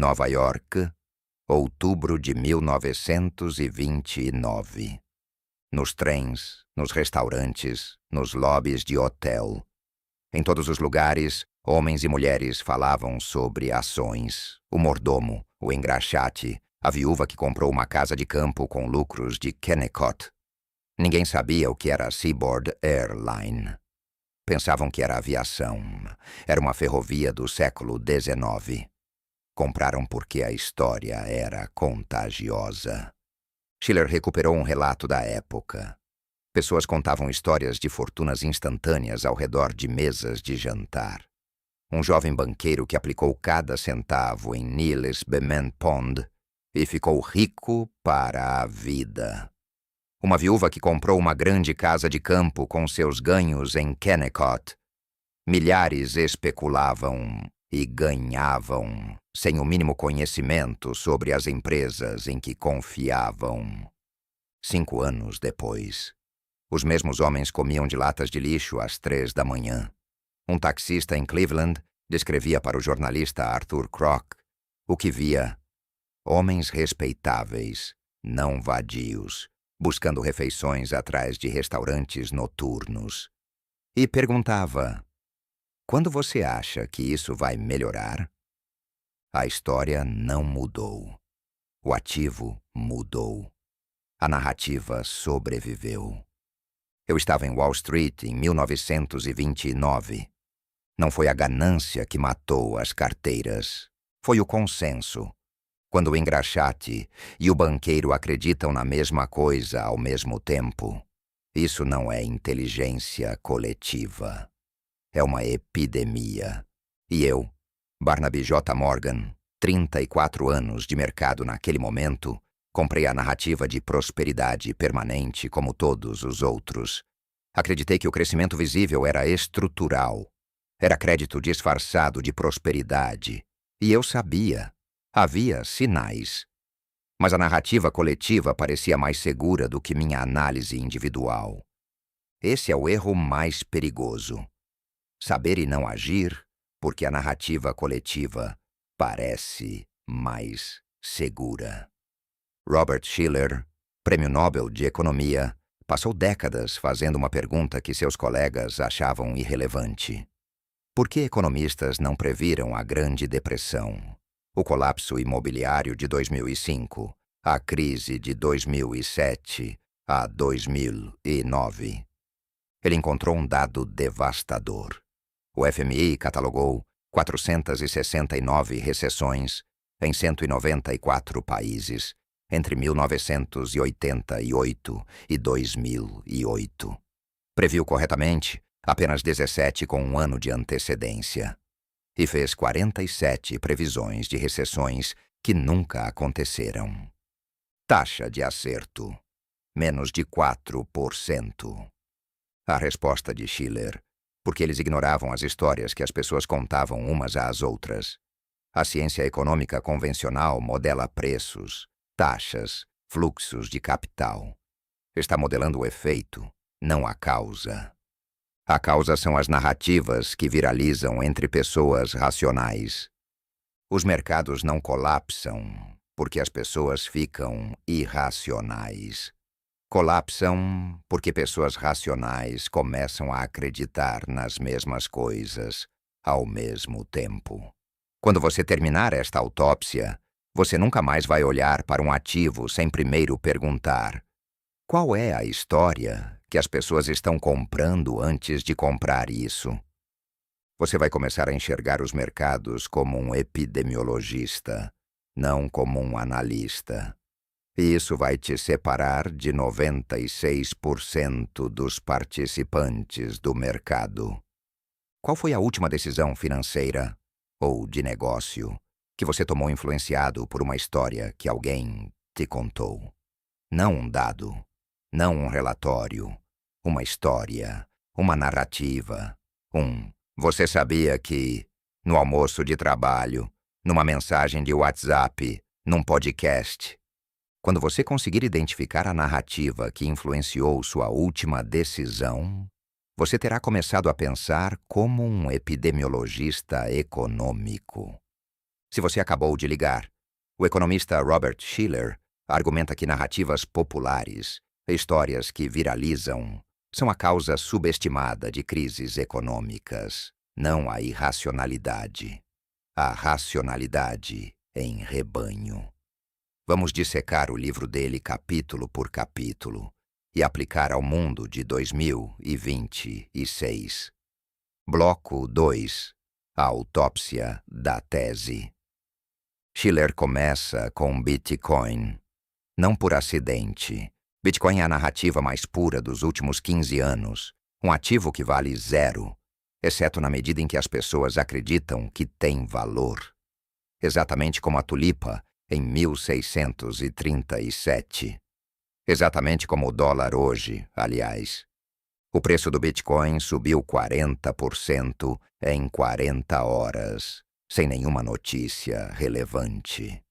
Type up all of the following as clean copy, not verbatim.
Nova York, outubro de 1929. Nos trens, nos restaurantes, nos lobbies de hotel. Em todos os lugares, homens e mulheres falavam sobre ações, o mordomo, o engraxate, a viúva que comprou uma casa de campo com lucros de Kennecott. Ninguém sabia o que era a Seaboard Airline. Pensavam que era aviação. Era uma ferrovia do século XIX. Compraram porque a história era contagiosa. Schiller recuperou um relato da época. Pessoas contavam histórias de fortunas instantâneas ao redor de mesas de jantar. Um jovem banqueiro que aplicou cada centavo em Niles Bement Pond e ficou rico para a vida. Uma viúva que comprou uma grande casa de campo com seus ganhos em Kennecott. Milhares especulavam e ganhavam sem o mínimo conhecimento sobre as empresas em que confiavam. 5 anos depois, os mesmos homens comiam de latas de lixo às 3 da manhã. Um taxista em Cleveland descrevia para o jornalista Arthur Kroc o que via: homens respeitáveis, não vadios, buscando refeições atrás de restaurantes noturnos. E perguntava: quando você acha que isso vai melhorar? A história não mudou. O ativo mudou. A narrativa sobreviveu. Eu estava em Wall Street em 1929. Não foi a ganância que matou as carteiras. Foi o consenso. Quando o engraxate e o banqueiro acreditam na mesma coisa ao mesmo tempo, isso não é inteligência coletiva. É uma epidemia. E eu, Barnaby J. Morgan, 34 anos de mercado naquele momento, comprei a narrativa de prosperidade permanente como todos os outros. Acreditei que o crescimento visível era estrutural. Era crédito disfarçado de prosperidade. E eu sabia. Havia sinais. Mas a narrativa coletiva parecia mais segura do que minha análise individual. Esse é o erro mais perigoso. Saber e não agir, porque a narrativa coletiva parece mais segura. Robert Shiller, Prêmio Nobel de Economia, passou décadas fazendo uma pergunta que seus colegas achavam irrelevante. Por que economistas não previram a Grande Depressão, o colapso imobiliário de 2005, a crise de 2007 a 2009? Ele encontrou um dado devastador. O FMI catalogou 469 recessões em 194 países entre 1988 e 2008. Previu corretamente apenas 17 com um ano de antecedência. E fez 47 previsões de recessões que nunca aconteceram. Taxa de acerto: menos de 4%. A resposta de Schiller: porque eles ignoravam as histórias que as pessoas contavam umas às outras. A ciência econômica convencional modela preços, taxas, fluxos de capital. Está modelando o efeito, não a causa. A causa são as narrativas que viralizam entre pessoas racionais. Os mercados não colapsam porque as pessoas ficam irracionais. Colapsam porque pessoas racionais começam a acreditar nas mesmas coisas ao mesmo tempo. Quando você terminar esta autópsia, você nunca mais vai olhar para um ativo sem primeiro perguntar: qual é a história que as pessoas estão comprando antes de comprar isso? Você vai começar a enxergar os mercados como um epidemiologista, não como um analista. E isso vai te separar de 96% dos participantes do mercado. Qual foi a última decisão financeira ou de negócio que você tomou influenciado por uma história que alguém te contou? Não um dado, não um relatório, uma história, uma narrativa, você sabia que, no almoço de trabalho, numa mensagem de WhatsApp, num podcast. Quando você conseguir identificar a narrativa que influenciou sua última decisão, você terá começado a pensar como um epidemiologista econômico. Se você acabou de ligar, o economista Robert Shiller argumenta que narrativas populares, histórias que viralizam, são a causa subestimada de crises econômicas, não a irracionalidade. A racionalidade em rebanho. Vamos dissecar o livro dele capítulo por capítulo e aplicar ao mundo de 2026. Bloco 2. A autópsia da tese. Shiller começa com Bitcoin. Não por acidente. Bitcoin é a narrativa mais pura dos últimos 15 anos, um ativo que vale zero, exceto na medida em que as pessoas acreditam que tem valor. Exatamente como a tulipa em 1637. Exatamente como o dólar hoje, aliás. O preço do Bitcoin subiu 40% em 40 horas, sem nenhuma notícia relevante.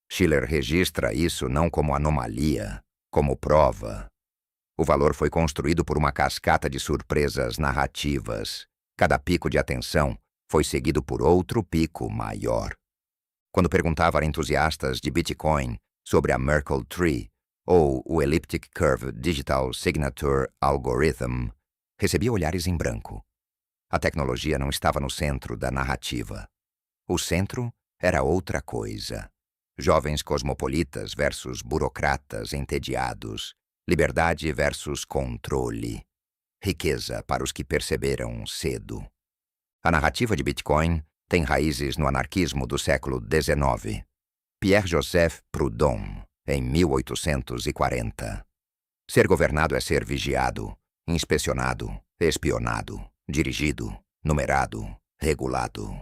Shiller registra isso não como anomalia, como prova. O valor foi construído por uma cascata de surpresas narrativas. Cada pico de atenção foi seguido por outro pico maior. Quando perguntava a entusiastas de Bitcoin sobre a Merkle Tree ou o Elliptic Curve Digital Signature Algorithm, recebia olhares em branco. A tecnologia não estava no centro da narrativa. O centro era outra coisa. Jovens cosmopolitas versus burocratas entediados. Liberdade versus controle. Riqueza para os que perceberam cedo. A narrativa de Bitcoin tem raízes no anarquismo do século XIX. Pierre-Joseph Proudhon, em 1840. Ser governado é ser vigiado, inspecionado, espionado, dirigido, numerado, regulado.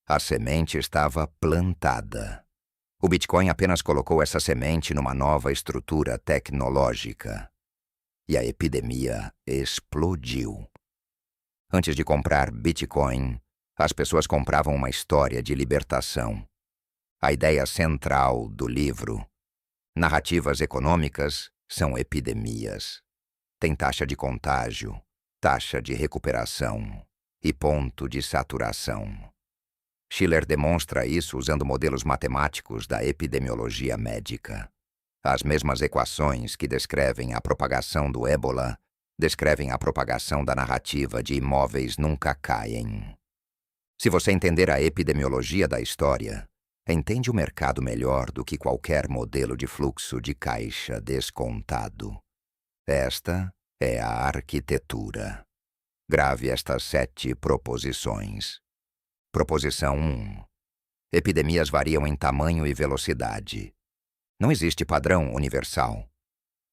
A semente estava plantada. O Bitcoin apenas colocou essa semente numa nova estrutura tecnológica. E a epidemia explodiu. Antes de comprar Bitcoin, as pessoas compravam uma história de libertação. A ideia central do livro: narrativas econômicas são epidemias. Tem taxa de contágio, taxa de recuperação e ponto de saturação. Shiller demonstra isso usando modelos matemáticos da epidemiologia médica. As mesmas equações que descrevem a propagação do ébola descrevem a propagação da narrativa de imóveis nunca caem. Se você entender a epidemiologia da história, entende o mercado melhor do que qualquer modelo de fluxo de caixa descontado. Esta é a arquitetura. Grave estas 7 proposições. Proposição 1. Epidemias variam em tamanho e velocidade. Não existe padrão universal.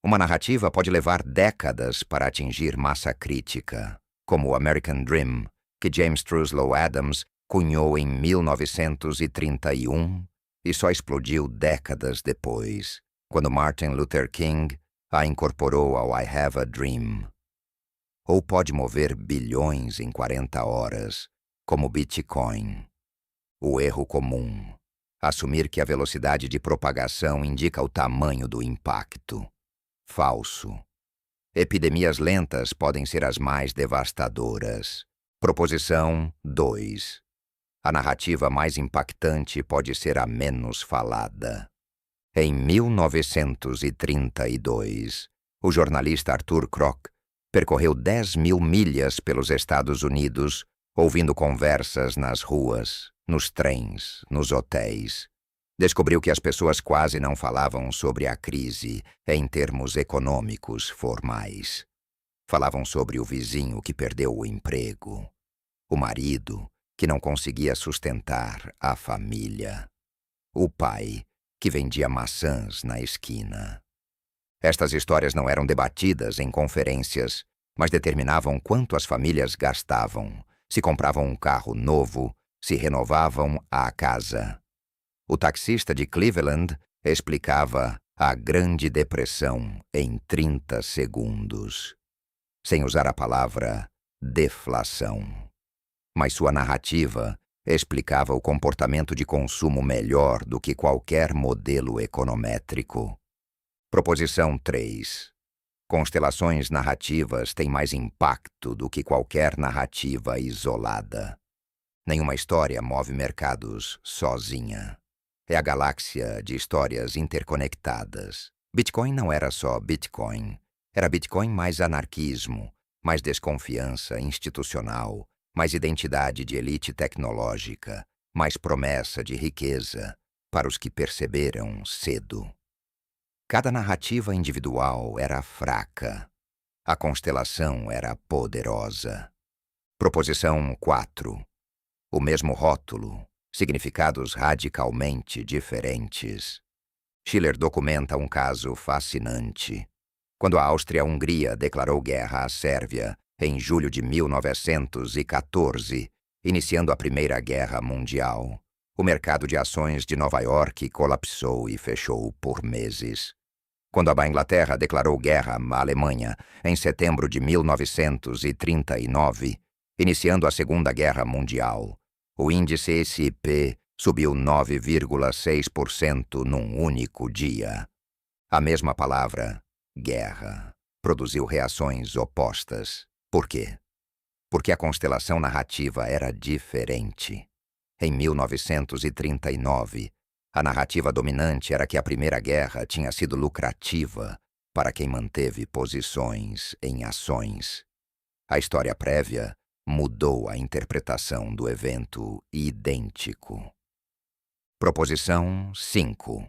Uma narrativa pode levar décadas para atingir massa crítica, como o American Dream, que James Truslow Adams cunhou em 1931 e só explodiu décadas depois, quando Martin Luther King a incorporou ao I Have a Dream. Ou pode mover bilhões em 40 horas, como Bitcoin. O erro comum: assumir que a velocidade de propagação indica o tamanho do impacto. Falso. Epidemias lentas podem ser as mais devastadoras. Proposição 2. A narrativa mais impactante pode ser a menos falada. Em 1932, o jornalista Arthur Kroc percorreu 10.000 milhas pelos Estados Unidos, ouvindo conversas nas ruas, nos trens, nos hotéis. Descobriu que as pessoas quase não falavam sobre a crise em termos econômicos formais. Falavam sobre o vizinho que perdeu o emprego, o marido que não conseguia sustentar a família, o pai que vendia maçãs na esquina. Estas histórias não eram debatidas em conferências, mas determinavam quanto as famílias gastavam, se compravam um carro novo, se renovavam a casa. O taxista de Cleveland explicava a Grande Depressão em 30 segundos, sem usar a palavra deflação. Mas sua narrativa explicava o comportamento de consumo melhor do que qualquer modelo econométrico. Proposição 3. Constelações narrativas têm mais impacto do que qualquer narrativa isolada. Nenhuma história move mercados sozinha. É a galáxia de histórias interconectadas. Bitcoin não era só Bitcoin. Era Bitcoin mais anarquismo, mais desconfiança institucional, mais identidade de elite tecnológica, mais promessa de riqueza para os que perceberam cedo. Cada narrativa individual era fraca. A constelação era poderosa. Proposição 4. O mesmo rótulo, significados radicalmente diferentes. Schiller documenta um caso fascinante. Quando a Áustria-Hungria declarou guerra à Sérvia em julho de 1914, iniciando a Primeira Guerra Mundial, o mercado de ações de Nova York colapsou e fechou por meses. Quando a Inglaterra declarou guerra à Alemanha em setembro de 1939, iniciando a Segunda Guerra Mundial, o índice S&P subiu 9,6% num único dia. A mesma palavra, guerra, produziu reações opostas. Por quê? Porque a constelação narrativa era diferente. Em 1939, a narrativa dominante era que a Primeira Guerra tinha sido lucrativa para quem manteve posições em ações. A história prévia mudou a interpretação do evento idêntico. Proposição 5.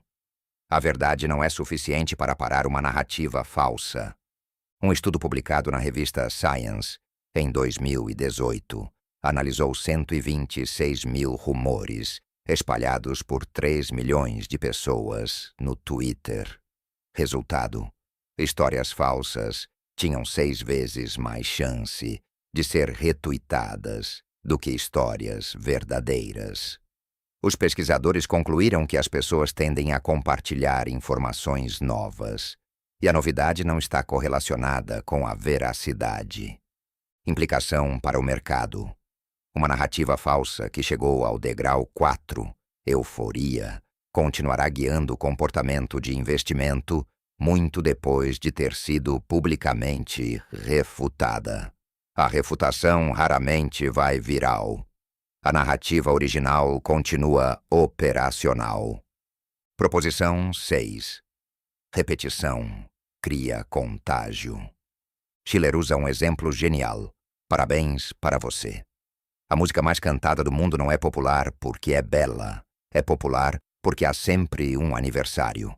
A verdade não é suficiente para parar uma narrativa falsa. Um estudo publicado na revista Science, em 2018, analisou 126 mil rumores espalhados por 3 milhões de pessoas no Twitter. Resultado: histórias falsas tinham 6 vezes mais chance de ser retuitadas do que histórias verdadeiras. Os pesquisadores concluíram que as pessoas tendem a compartilhar informações novas, e a novidade não está correlacionada com a veracidade. Implicação para o mercado. Uma narrativa falsa que chegou ao degrau 4, euforia, continuará guiando o comportamento de investimento muito depois de ter sido publicamente refutada. A refutação raramente vai viral. A narrativa original continua operacional. Proposição 6. Repetição cria contágio. Schiller usa um exemplo genial. Parabéns para você. A música mais cantada do mundo não é popular porque é bela. É popular porque há sempre um aniversário.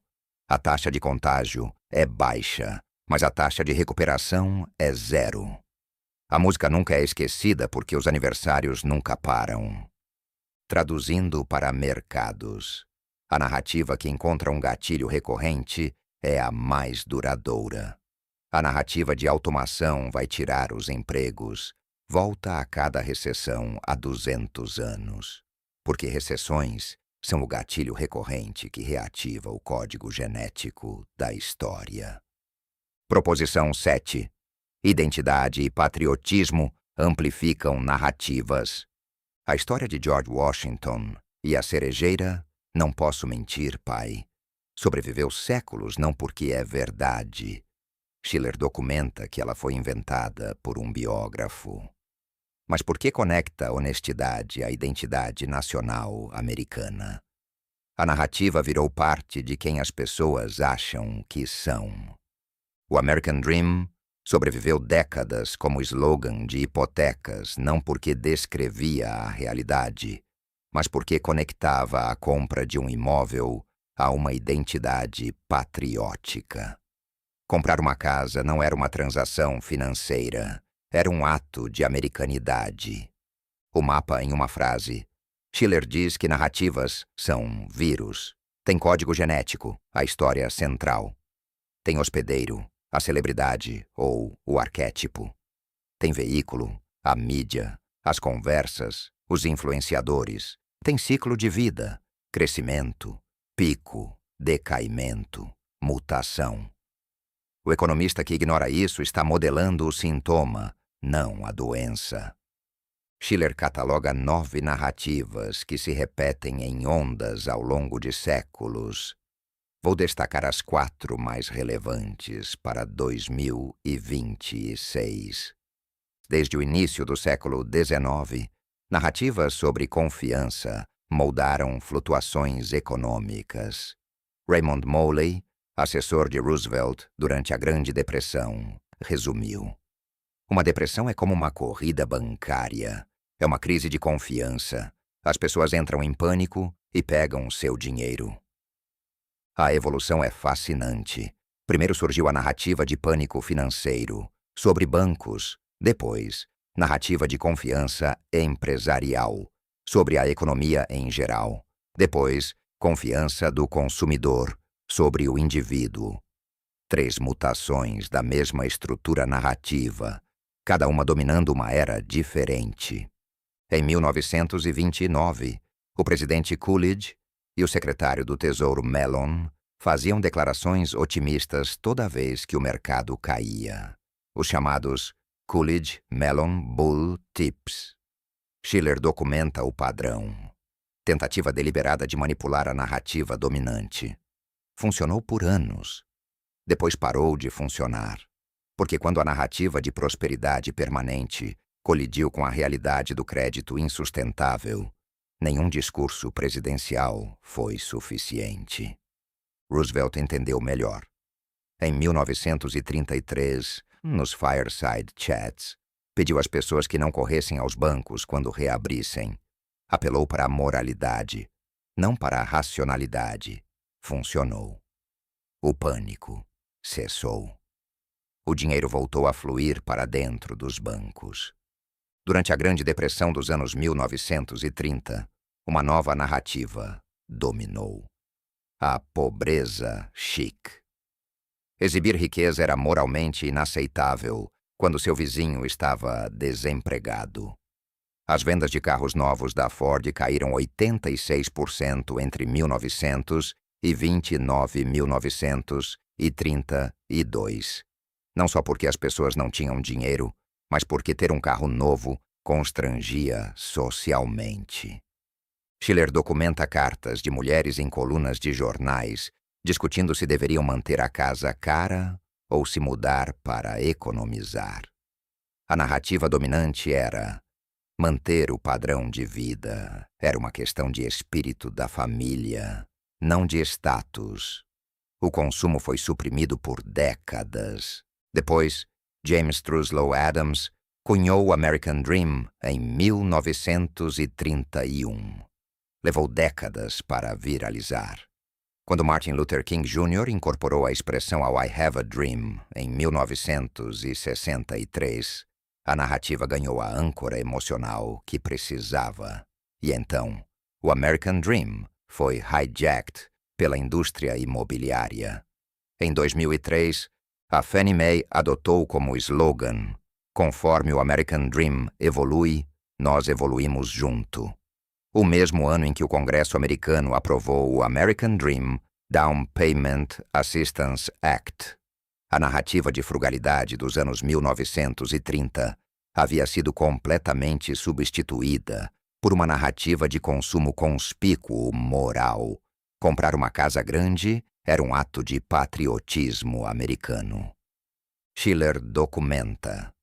A taxa de contágio é baixa, mas a taxa de recuperação é 0. A música nunca é esquecida porque os aniversários nunca param. Traduzindo para mercados, a narrativa que encontra um gatilho recorrente é a mais duradoura. A narrativa de automação vai tirar os empregos volta a cada recessão há 200 anos, porque recessões são o gatilho recorrente que reativa o código genético da história. Proposição 7. Identidade e patriotismo amplificam narrativas. A história de George Washington e a cerejeira, não posso mentir, pai, sobreviveu séculos não porque é verdade. Schiller documenta que ela foi inventada por um biógrafo. Mas por que conecta honestidade à identidade nacional americana? A narrativa virou parte de quem as pessoas acham que são. O American Dream sobreviveu décadas como slogan de hipotecas, não porque descrevia a realidade, mas porque conectava a compra de um imóvel a uma identidade patriótica. Comprar uma casa não era uma transação financeira, era um ato de americanidade. O mapa em uma frase. Schiller diz que narrativas são vírus. Tem código genético, a história central. Tem hospedeiro, a celebridade ou o arquétipo. Tem veículo, a mídia, as conversas, os influenciadores. Tem ciclo de vida, crescimento, pico, decaimento, mutação. O economista que ignora isso está modelando o sintoma, não a doença. Schiller cataloga 9 narrativas que se repetem em ondas ao longo de séculos. Vou destacar as 4 mais relevantes para 2026. Desde o início do século XIX, Narrativas sobre confiança moldaram flutuações econômicas. Raymond Moley, assessor de Roosevelt durante a Grande Depressão, resumiu: uma depressão é como uma corrida bancária. É uma crise de confiança. As pessoas entram em pânico e pegam seu dinheiro. A evolução é fascinante. Primeiro surgiu a narrativa de pânico financeiro, sobre bancos. Depois, narrativa de confiança empresarial, sobre a economia em geral. Depois, confiança do consumidor, sobre o indivíduo. 3 mutações da mesma estrutura narrativa, cada uma dominando uma era diferente. Em 1929, o presidente Coolidge e o secretário do Tesouro Mellon faziam declarações otimistas toda vez que o mercado caía. Os chamados Coolidge-Mellon Bull Tips. Shiller documenta o padrão. Tentativa deliberada de manipular a narrativa dominante. Funcionou por anos. Depois parou de funcionar. Porque quando a narrativa de prosperidade permanente colidiu com a realidade do crédito insustentável, nenhum discurso presidencial foi suficiente. Roosevelt entendeu melhor. Em 1933, nos Fireside Chats, pediu às pessoas que não corressem aos bancos quando reabrissem. Apelou para a moralidade, não para a racionalidade. Funcionou. O pânico cessou. O dinheiro voltou a fluir para dentro dos bancos. Durante a Grande Depressão dos anos 1930, uma nova narrativa dominou. A pobreza chique. Exibir riqueza era moralmente inaceitável quando seu vizinho estava desempregado. As vendas de carros novos da Ford caíram 86% entre 1929 e 1932. Não só porque as pessoas não tinham dinheiro, mas porque ter um carro novo constrangia socialmente. Shiller documenta cartas de mulheres em colunas de jornais discutindo se deveriam manter a casa cara ou se mudar para economizar. A narrativa dominante era: manter o padrão de vida era uma questão de espírito da família, não de status. O consumo foi suprimido por décadas. Depois, James Truslow Adams cunhou o American Dream em 1931. Levou décadas para viralizar. Quando Martin Luther King Jr. incorporou a expressão ao I Have a Dream em 1963, a narrativa ganhou a âncora emocional que precisava. E então, o American Dream foi hijacked pela indústria imobiliária. Em 2003, a Fannie Mae adotou como slogan: conforme o American Dream evolui, nós evoluímos junto. O mesmo ano em que o Congresso americano aprovou o American Dream Down Payment Assistance Act. A narrativa de frugalidade dos anos 1930 havia sido completamente substituída por uma narrativa de consumo conspícuo moral. Comprar uma casa grande era um ato de patriotismo americano. Shiller documenta: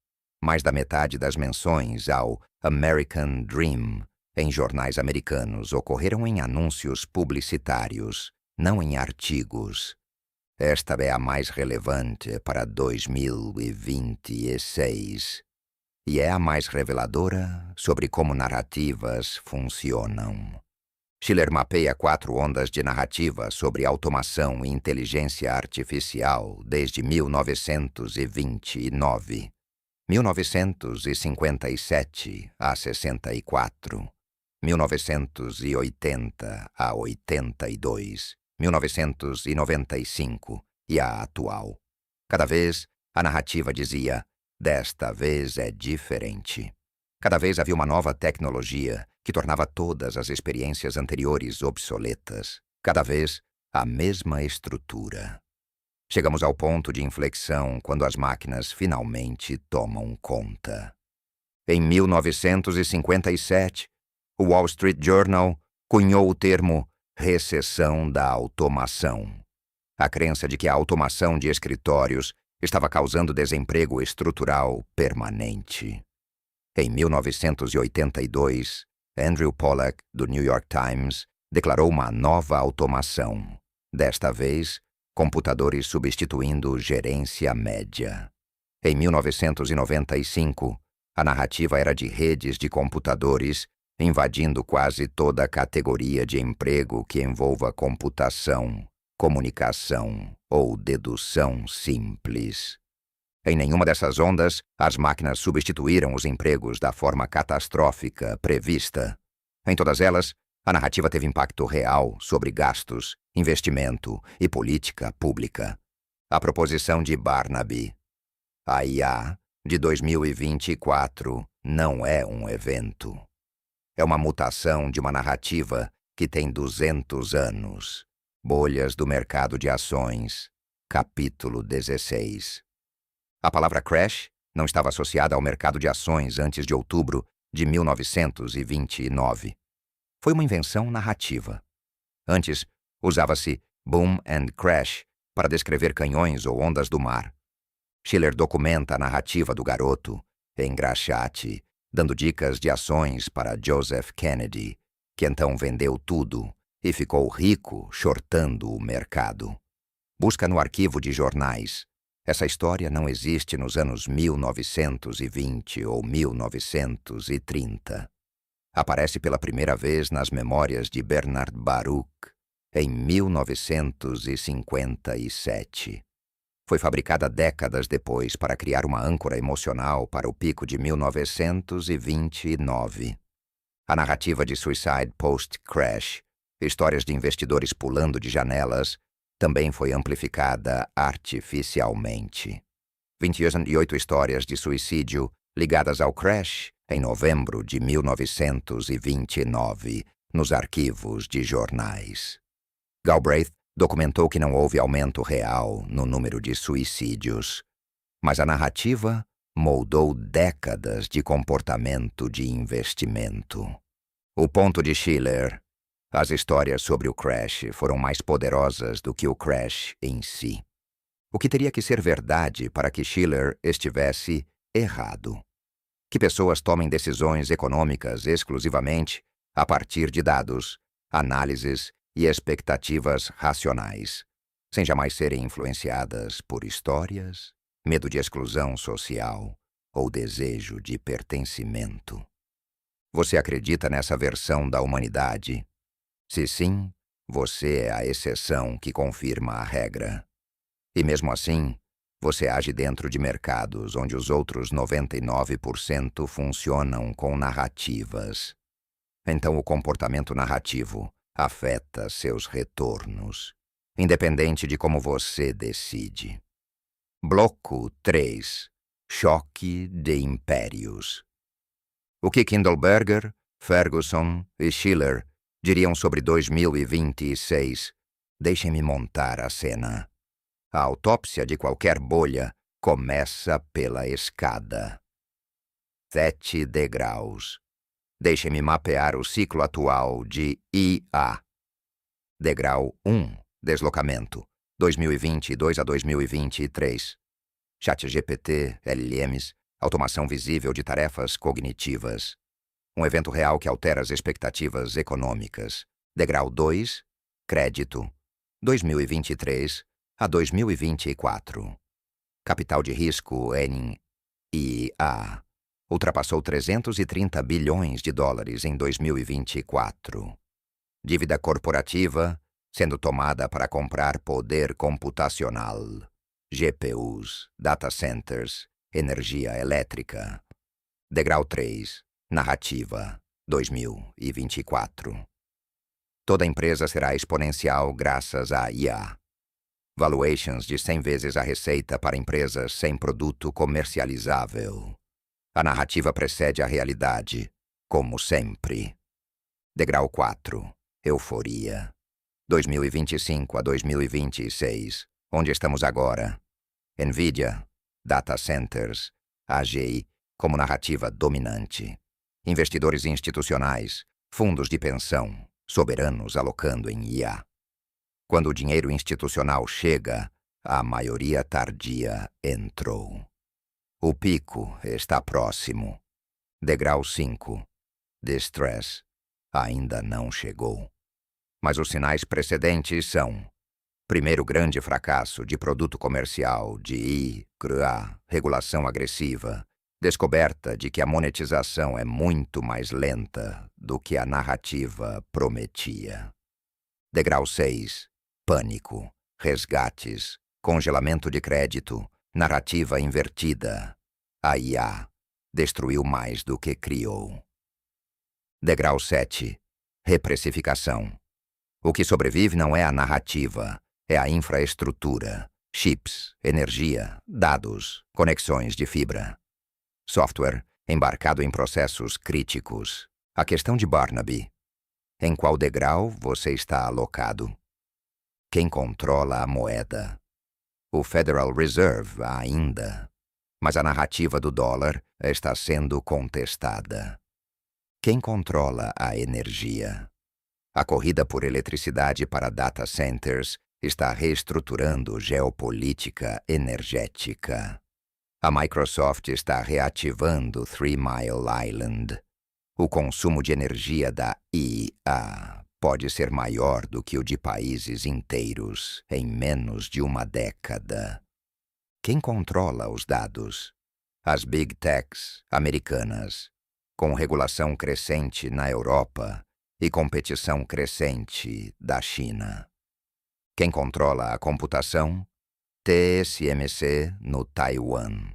mais da metade das menções ao American Dream em jornais americanos ocorreram em anúncios publicitários, não em artigos. Esta é a mais relevante para 2026 e é a mais reveladora sobre como narrativas funcionam. Shiller mapeia 4 ondas de narrativa sobre automação e inteligência artificial desde 1929, 1957 a 64, 1980 a 82, 1995 e a atual. Cada vez, a narrativa dizia: desta vez é diferente. Cada vez havia uma nova tecnologia que tornava todas as experiências anteriores obsoletas. Cada vez, a mesma estrutura. Chegamos ao ponto de inflexão quando as máquinas finalmente tomam conta. Em 1957, o Wall Street Journal cunhou o termo recessão da automação. A crença de que a automação de escritórios estava causando desemprego estrutural permanente. Em 1982, Andrew Pollack, do New York Times, declarou uma nova automação. Desta vez, computadores substituindo gerência média. Em 1995, a narrativa era de redes de computadores invadindo quase toda a categoria de emprego que envolva computação, comunicação ou dedução simples. Em nenhuma dessas ondas, as máquinas substituíram os empregos da forma catastrófica prevista. Em todas elas, a narrativa teve impacto real sobre gastos, investimento e política pública. A proposição de Barnaby. A IA de 2024 não é um evento. É uma mutação de uma narrativa que tem 200 anos. Bolhas do mercado de ações. Capítulo 16. A palavra crash não estava associada ao mercado de ações antes de outubro de 1929. Foi uma invenção narrativa. Antes, usava-se boom and crash para descrever canhões ou ondas do mar. Shiller documenta a narrativa do garoto, engraxate, dando dicas de ações para Joseph Kennedy, que então vendeu tudo e ficou rico shortando o mercado. Busca no arquivo de jornais. Essa história não existe nos anos 1920 ou 1930. Aparece pela primeira vez nas memórias de Bernard Baruch, em 1957. Foi fabricada décadas depois para criar uma âncora emocional para o pico de 1929. A narrativa de Suicide Post-Crash, histórias de investidores pulando de janelas, também foi amplificada artificialmente. 28 histórias de suicídio ligadas ao crash em novembro de 1929, nos arquivos de jornais. Galbraith documentou que não houve aumento real no número de suicídios, mas a narrativa moldou décadas de comportamento de investimento. O ponto de Shiller: as histórias sobre o crash foram mais poderosas do que o crash em si. O que teria que ser verdade para que Shiller estivesse errado? Que pessoas tomem decisões econômicas exclusivamente a partir de dados, análises e expectativas racionais, sem jamais serem influenciadas por histórias, medo de exclusão social ou desejo de pertencimento. Você acredita nessa versão da humanidade? Se sim, você é a exceção que confirma a regra. E mesmo assim, você age dentro de mercados onde os outros 99% funcionam com narrativas. Então o comportamento narrativo afeta seus retornos, independente de como você decide. Bloco 3. Choque de impérios. O que Kindleberger, Ferguson e Shiller diriam sobre 2026? Deixem-me montar a cena. A autópsia de qualquer bolha começa pela escada. 7 degraus. Deixem-me mapear o ciclo atual de IA. Degrau 1. Deslocamento. 2022 a 2023. ChatGPT, LLMs, automação visível de tarefas cognitivas. Um evento real que altera as expectativas econômicas. Degrau 2. Crédito. 2023 a 2024. Capital de risco em IA ultrapassou 330 bilhões de dólares em 2024. Dívida corporativa sendo tomada para comprar poder computacional, GPUs, data centers, energia elétrica. Degrau 3. Narrativa, 2024. Toda empresa será exponencial graças à IA. Valuations de 100 vezes a receita para empresas sem produto comercializável. A narrativa precede a realidade, como sempre. Degrau 4. Euforia. 2025 a 2026. Onde estamos agora? Nvidia, data centers, AGI como narrativa dominante. Investidores institucionais, fundos de pensão, soberanos alocando em IA. Quando o dinheiro institucional chega, a maioria tardia entrou. O pico está próximo. Degrau 5. Distress. Ainda não chegou. Mas os sinais precedentes são: primeiro grande fracasso de produto comercial de ICRA, regulação agressiva, descoberta de que a monetização é muito mais lenta do que a narrativa prometia. Degrau 6. Pânico, resgates, congelamento de crédito, narrativa invertida. A IA destruiu mais do que criou. Degrau 7. Reprecificação. O que sobrevive não é a narrativa, é a infraestrutura, chips, energia, dados, conexões de fibra. Software embarcado em processos críticos. A questão de Barnaby. Em qual degrau você está alocado? Quem controla a moeda? O Federal Reserve ainda. Mas a narrativa do dólar está sendo contestada. Quem controla a energia? A corrida por eletricidade para data centers está reestruturando geopolítica energética. A Microsoft está reativando Three Mile Island. O consumo de energia da IA pode ser maior do que o de países inteiros em menos de uma década. Quem controla os dados? As Big Techs americanas, com regulação crescente na Europa e competição crescente da China. Quem controla a computação? TSMC no Taiwan.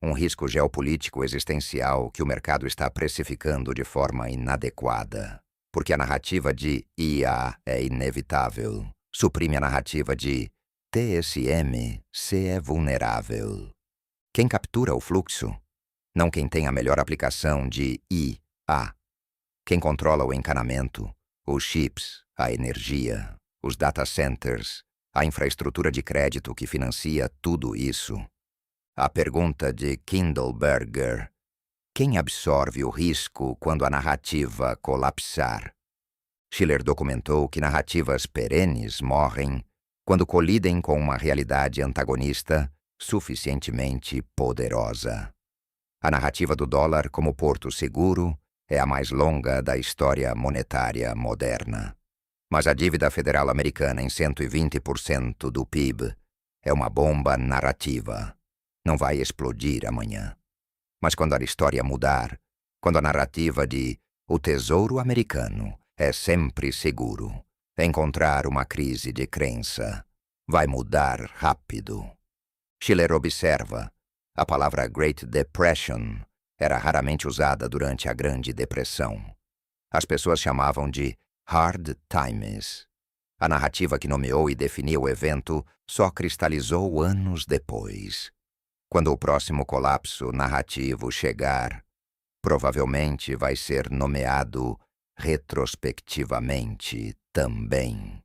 Um risco geopolítico existencial que o mercado está precificando de forma inadequada, porque a narrativa de IA é inevitável, suprime a narrativa de TSMC é vulnerável. Quem captura o fluxo? Não quem tem a melhor aplicação de IA. Quem controla o encanamento, os chips, a energia, os data centers, a infraestrutura de crédito que financia tudo isso. A pergunta de Kindleberger: quem absorve o risco quando a narrativa colapsar? Schiller documentou que narrativas perenes morrem quando colidem com uma realidade antagonista suficientemente poderosa. A narrativa do dólar como porto seguro é a mais longa da história monetária moderna. Mas a dívida federal americana em 120% do PIB é uma bomba narrativa. Não vai explodir amanhã. Mas quando a história mudar, quando a narrativa de o tesouro americano é sempre seguro, encontrar uma crise de crença vai mudar rápido. Schiller observa: a palavra Great Depression era raramente usada durante a Grande Depressão. As pessoas chamavam de Hard Times. A narrativa que nomeou e definiu o evento só cristalizou anos depois. Quando o próximo colapso narrativo chegar, provavelmente vai ser nomeado retrospectivamente também.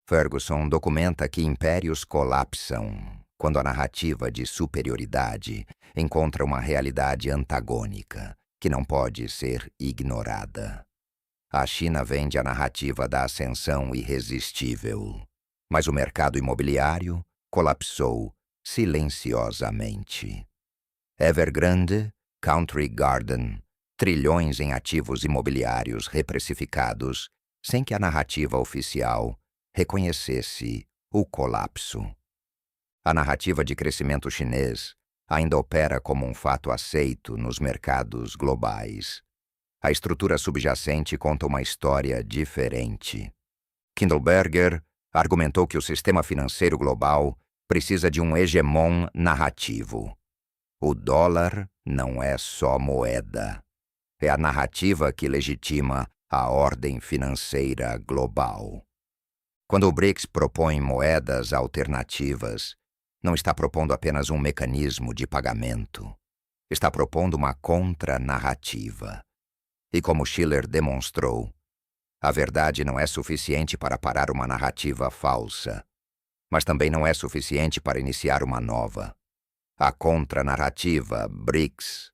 Ferguson documenta que impérios colapsam quando a narrativa de superioridade encontra uma realidade antagônica que não pode ser ignorada. A China vende a narrativa da ascensão irresistível, mas o mercado imobiliário colapsou silenciosamente. Evergrande, Country Garden, trilhões em ativos imobiliários reprecificados sem que a narrativa oficial reconhecesse o colapso. A narrativa de crescimento chinês ainda opera como um fato aceito nos mercados globais. A estrutura subjacente conta uma história diferente. Kindleberger argumentou que o sistema financeiro global precisa de um hegemon narrativo. O dólar não é só moeda. É a narrativa que legitima a ordem financeira global. Quando o BRICS propõe moedas alternativas, não está propondo apenas um mecanismo de pagamento. Está propondo uma contra-narrativa. E como Schiller demonstrou, a verdade não é suficiente para parar uma narrativa falsa, mas também não é suficiente para iniciar uma nova. A contra-narrativa, BRICS,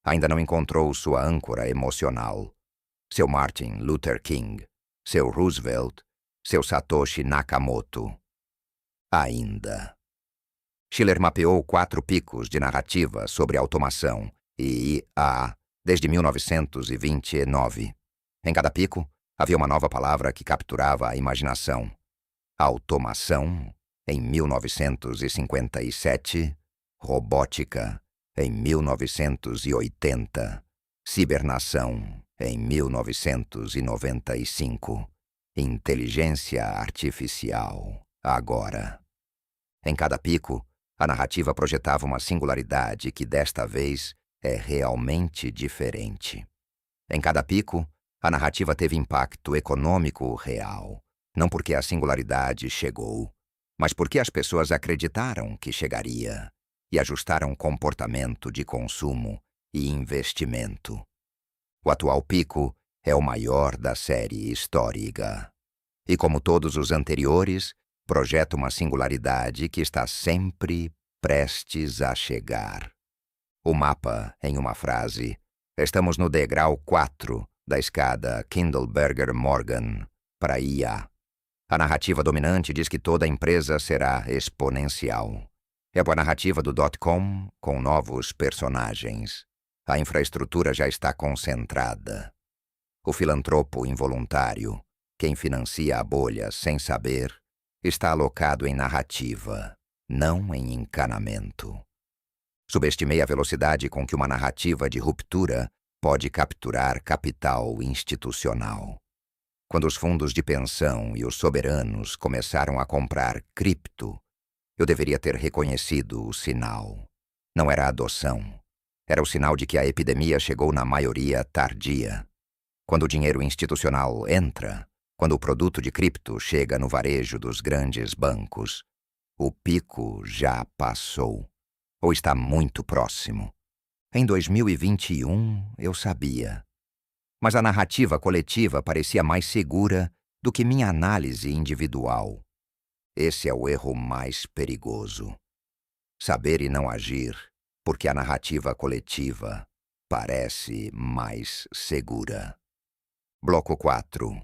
ainda não encontrou sua âncora emocional, seu Martin Luther King, seu Roosevelt, seu Satoshi Nakamoto. Ainda. Schiller mapeou 4 picos de narrativa sobre automação e IA desde 1929. Em cada pico, havia uma nova palavra que capturava a imaginação. Automação, em 1957. Robótica, em 1980. Cibernação, em 1995. Inteligência artificial, agora. Em cada pico, a narrativa projetava uma singularidade que desta vez é realmente diferente. Em cada pico, a narrativa teve impacto econômico real, não porque a singularidade chegou, mas porque as pessoas acreditaram que chegaria e ajustaram comportamento de consumo e investimento. O atual pico é o maior da série histórica. E como todos os anteriores, projeta uma singularidade que está sempre prestes a chegar. O mapa, em uma frase: estamos no degrau 4 da escada Kindleberger Morgan para IA. A narrativa dominante diz que toda empresa será exponencial. É a narrativa do .com com novos personagens. A infraestrutura já está concentrada. O filantropo involuntário, quem financia a bolha sem saber, está alocado em narrativa, não em encanamento. Subestimei a velocidade com que uma narrativa de ruptura pode capturar capital institucional. Quando os fundos de pensão e os soberanos começaram a comprar cripto, eu deveria ter reconhecido o sinal. Não era adoção. Era o sinal de que a epidemia chegou na maioria tardia. Quando o dinheiro institucional entra, quando o produto de cripto chega no varejo dos grandes bancos, o pico já passou, ou está muito próximo. Em 2021, eu sabia. Mas a narrativa coletiva parecia mais segura do que minha análise individual. Esse é o erro mais perigoso. Saber e não agir, porque a narrativa coletiva parece mais segura. Bloco 4.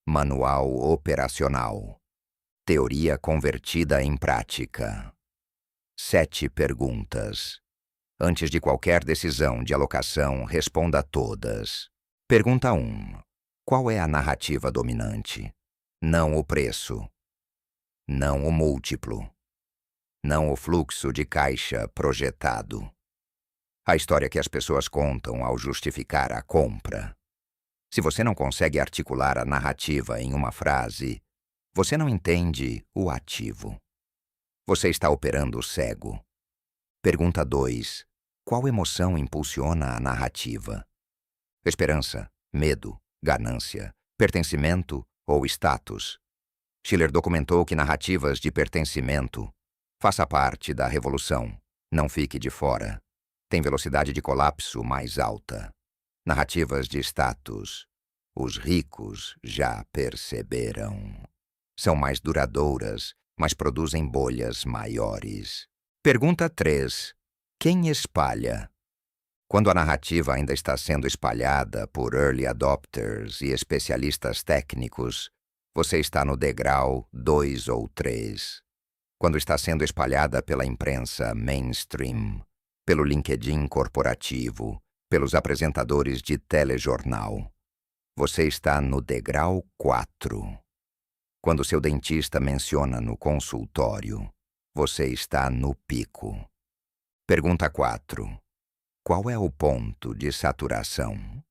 Manual operacional. Teoria convertida em prática. 7 perguntas. Antes de qualquer decisão de alocação, responda a todas. Pergunta 1. Qual é a narrativa dominante? Não o preço. Não o múltiplo. Não o fluxo de caixa projetado. A história que as pessoas contam ao justificar a compra. Se você não consegue articular a narrativa em uma frase, você não entende o ativo. Você está operando cego. Pergunta 2. Qual emoção impulsiona a narrativa? Esperança, medo, ganância, pertencimento ou status? Schiller documentou que narrativas de pertencimento, faça parte da revolução, não fique de fora, tem velocidade de colapso mais alta. Narrativas de status, os ricos já perceberam. São mais duradouras, mas produzem bolhas maiores. Pergunta 3. Quem espalha? Quando a narrativa ainda está sendo espalhada por early adopters e especialistas técnicos, você está no degrau 2 ou 3. Quando está sendo espalhada pela imprensa mainstream, pelo LinkedIn corporativo, pelos apresentadores de telejornal, você está no degrau 4. Quando seu dentista menciona no consultório, você está no pico. Pergunta 4. Qual é o ponto de saturação?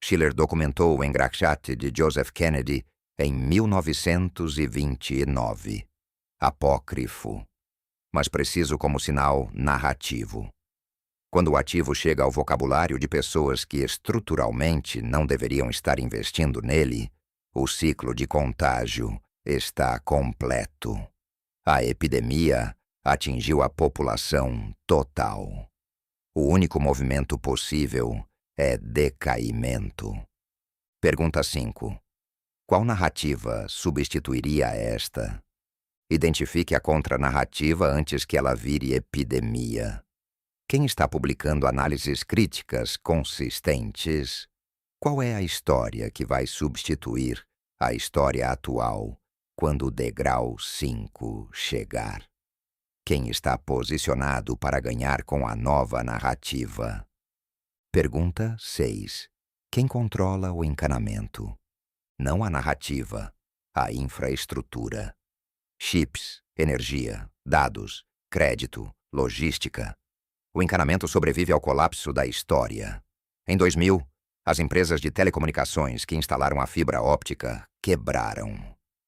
Schiller documentou o engraxate de Joseph Kennedy em 1929. Apócrifo, mas preciso como sinal narrativo. Quando o ativo chega ao vocabulário de pessoas que estruturalmente não deveriam estar investindo nele, o ciclo de contágio está completo. A epidemia atingiu a população total. O único movimento possível é decaimento. Pergunta 5. Qual narrativa substituiria esta? Identifique a contranarrativa antes que ela vire epidemia. Quem está publicando análises críticas consistentes? Qual é a história que vai substituir a história atual quando o degrau 5 chegar? Quem está posicionado para ganhar com a nova narrativa? Pergunta 6. Quem controla o encanamento? Não a narrativa, a infraestrutura. Chips, energia, dados, crédito, logística. O encanamento sobrevive ao colapso da história. Em 2000, as empresas de telecomunicações que instalaram a fibra óptica quebraram.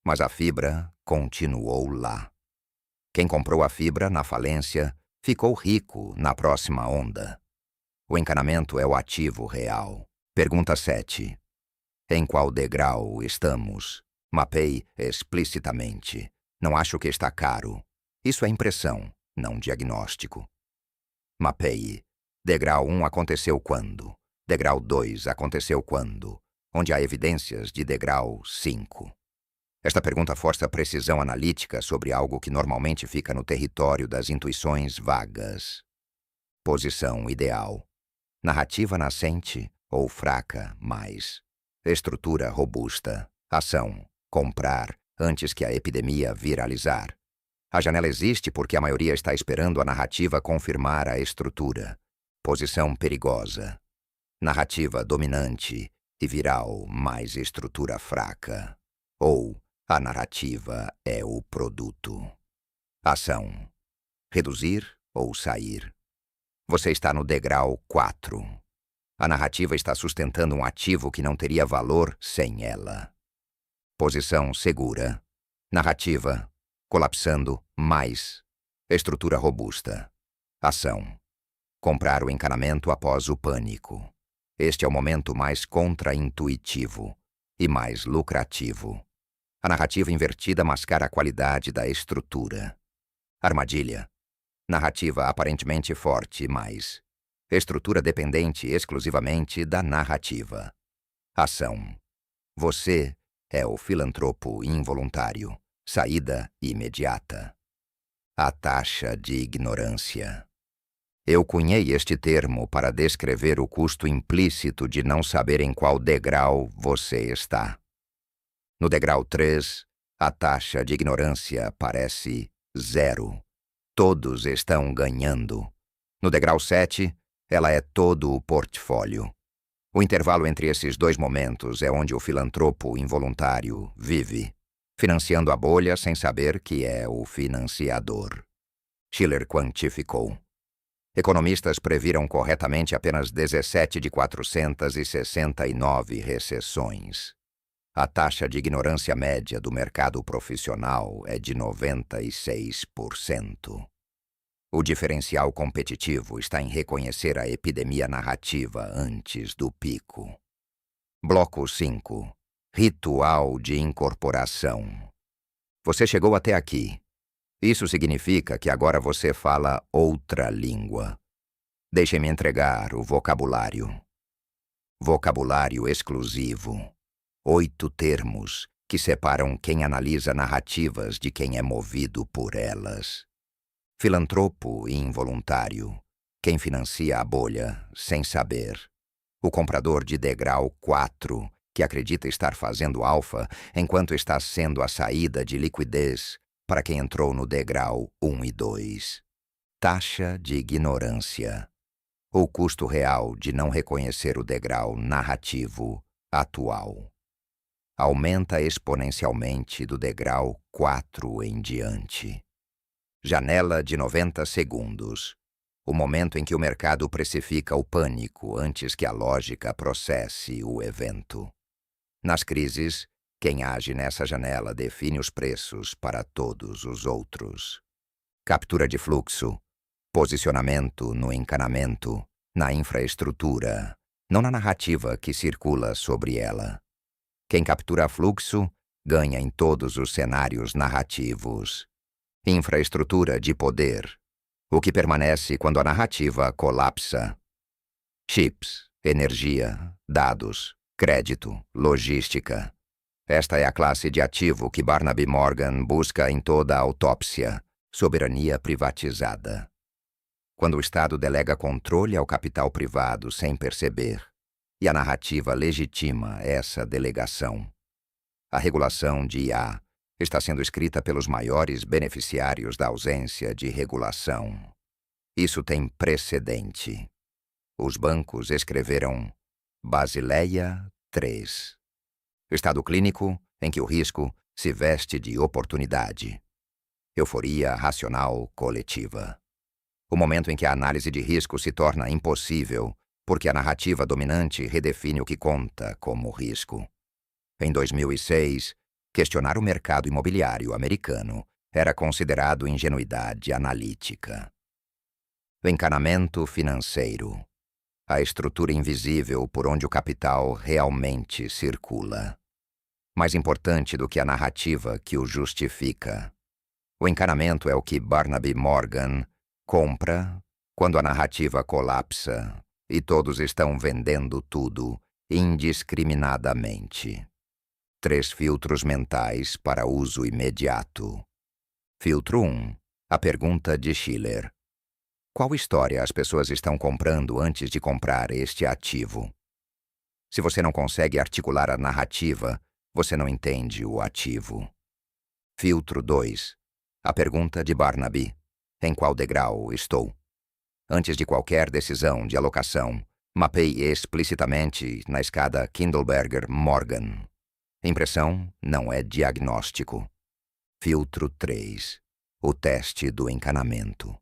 Mas a fibra continuou lá. Quem comprou a fibra na falência ficou rico na próxima onda. O encanamento é o ativo real. Pergunta 7. Em qual degrau estamos? Mapeie explicitamente. Não acho que está caro. Isso é impressão, não diagnóstico. Mapeie. Degrau 1 aconteceu quando? Degrau 2 aconteceu quando? Onde há evidências de degrau 5. Esta pergunta força precisão analítica sobre algo que normalmente fica no território das intuições vagas. Posição ideal. Narrativa nascente ou fraca mais. Estrutura robusta. Ação. Comprar antes que a epidemia viralizar. A janela existe porque a maioria está esperando a narrativa confirmar a estrutura. Posição perigosa. Narrativa dominante e viral mais estrutura fraca. Ou a narrativa é o produto. Ação. Reduzir ou sair. Você está no degrau 4. A narrativa está sustentando um ativo que não teria valor sem ela. Posição segura. Narrativa. Colapsando mais. Estrutura robusta. Ação. Comprar o encanamento após o pânico. Este é o momento mais contraintuitivo e mais lucrativo. A narrativa invertida mascara a qualidade da estrutura. Armadilha. Narrativa aparentemente forte, mas estrutura dependente exclusivamente da narrativa. Ação. Você é o filantropo involuntário. Saída imediata. A taxa de ignorância. Eu cunhei este termo para descrever o custo implícito de não saber em qual degrau você está. No degrau 3, a taxa de ignorância parece 0. Todos estão ganhando. No degrau 7, ela é todo o portfólio. O intervalo entre esses dois momentos é onde o filantropo involuntário vive, financiando a bolha sem saber que é o financiador. Shiller quantificou. Economistas previram corretamente apenas 17 de 469 recessões. A taxa de ignorância média do mercado profissional é de 96%. O diferencial competitivo está em reconhecer a epidemia narrativa antes do pico. Bloco 5. Ritual de incorporação. Você chegou até aqui. Isso significa que agora você fala outra língua. Deixe-me entregar o vocabulário. Vocabulário exclusivo. 8 termos que separam quem analisa narrativas de quem é movido por elas. Filantropo involuntário. Quem financia a bolha sem saber. O comprador de degrau 4, que acredita estar fazendo alfa enquanto está sendo a saída de liquidez para quem entrou no degrau 1 e 2. Taxa de ignorância. O custo real de não reconhecer o degrau narrativo atual. Aumenta exponencialmente do degrau 4 em diante. Janela de 90 segundos. O momento em que o mercado precifica o pânico antes que a lógica processe o evento. Nas crises, quem age nessa janela define os preços para todos os outros. Captura de fluxo. Posicionamento no encanamento, na infraestrutura, não na narrativa que circula sobre ela. Quem captura fluxo ganha em todos os cenários narrativos. Infraestrutura de poder. O que permanece quando a narrativa colapsa. Chips, energia, dados, crédito, logística. Esta é a classe de ativo que Barnaby Morgan busca em toda a autópsia. Soberania privatizada. Quando o Estado delega controle ao capital privado sem perceber, e a narrativa legitima essa delegação. A regulação de IA está sendo escrita pelos maiores beneficiários da ausência de regulação. Isso tem precedente. Os bancos escreveram Basileia III. Estado clínico em que o risco se veste de oportunidade. Euforia racional coletiva. O momento em que a análise de risco se torna impossível porque a narrativa dominante redefine o que conta como risco. Em 2006, questionar o mercado imobiliário americano era considerado ingenuidade analítica. O encanamento financeiro. A estrutura invisível por onde o capital realmente circula. Mais importante do que a narrativa que o justifica. O encanamento é o que Barnaby Morgan compra quando a narrativa colapsa e todos estão vendendo tudo indiscriminadamente. 3 filtros mentais para uso imediato. Filtro 1. A pergunta de Schiller. Qual história as pessoas estão comprando antes de comprar este ativo? Se você não consegue articular a narrativa, você não entende o ativo. Filtro 2. A pergunta de Barnaby. Em qual degrau estou? Antes de qualquer decisão de alocação, mapeie explicitamente na escada Kindleberger-Morgan. Impressão não é diagnóstico. Filtro 3. O teste do encanamento.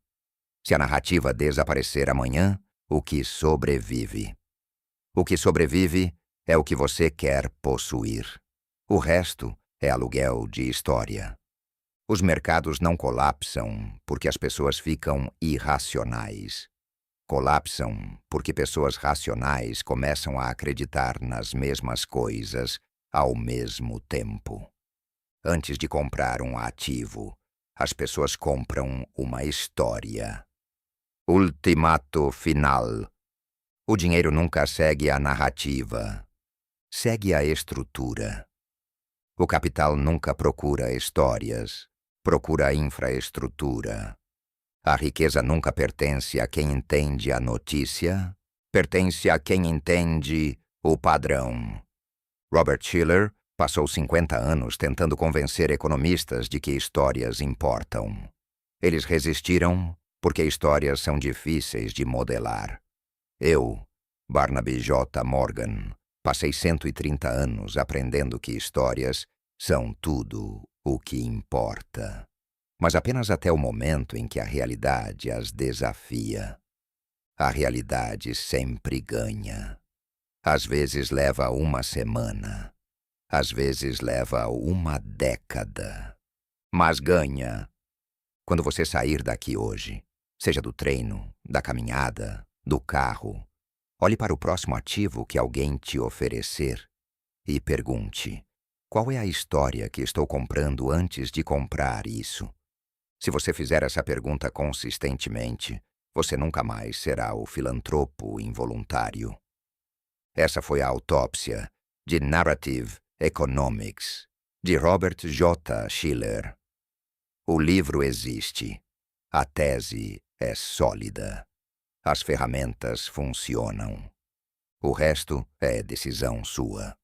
Se a narrativa desaparecer amanhã, o que sobrevive? O que sobrevive é o que você quer possuir. O resto é aluguel de história. Os mercados não colapsam porque as pessoas ficam irracionais. Colapsam porque pessoas racionais começam a acreditar nas mesmas coisas ao mesmo tempo. Antes de comprar um ativo, as pessoas compram uma história. Ultimato final. O dinheiro nunca segue a narrativa. Segue a estrutura. O capital nunca procura histórias. Procura infraestrutura. A riqueza nunca pertence a quem entende a notícia. Pertence a quem entende o padrão. Robert Shiller passou 50 anos tentando convencer economistas de que histórias importam. Eles resistiram porque histórias são difíceis de modelar. Eu, Barnaby J. Morgan, passei 130 anos aprendendo que histórias são tudo o que importa. Mas apenas até o momento em que a realidade as desafia. A realidade sempre ganha. Às vezes leva uma semana. Às vezes leva uma década. Mas ganha. Quando você sair daqui hoje, seja do treino, da caminhada, do carro, olhe para o próximo ativo que alguém te oferecer e pergunte: qual é a história que estou comprando antes de comprar isso? Se você fizer essa pergunta consistentemente, você nunca mais será o filantropo involuntário. Essa foi a autópsia de Narrative Economics, de Robert J. Shiller. O livro existe. A tese é sólida. As ferramentas funcionam. O resto é decisão sua.